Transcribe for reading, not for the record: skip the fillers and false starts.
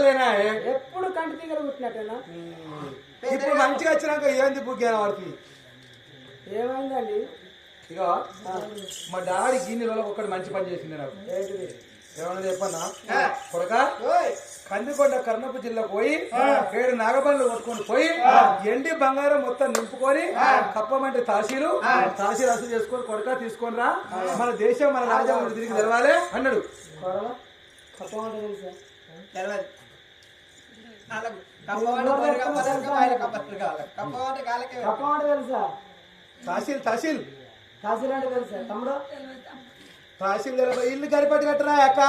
లేనా ఎప్పుడు కంటి తీగలు పుట్టినట్టేనా? ఇప్పుడు మంచిగా వచ్చినాక ఏంది బుగ్గాను వాడికి ఏమైందండి? ఇక మా డాడీ గిన్నె రోజులకు ఒక్కటి మంచి పని చేసింది నాకు. ఏమన్నా చెప్పన్నా కొడక కందికొండ కర్ణపు జిల్లాకు పోయి 7 నాగబండ్లు కొట్టుకొని పోయి ఎండి బంగారం మొత్తం నింపుకొని కప్పమంటే తాసీలు అసలు చేసుకొని కొడక తీసుకొని రా, మన దేశం మన రాజ్యం తిరిగి తెలవాలి అన్నాడు. తహసీల్ తహసీల్ తహసీల్ అంటే తెలుసా తమ్ముడు? తహసీల్ ఇల్లు గరిపట్టి కట్టరా అక్క.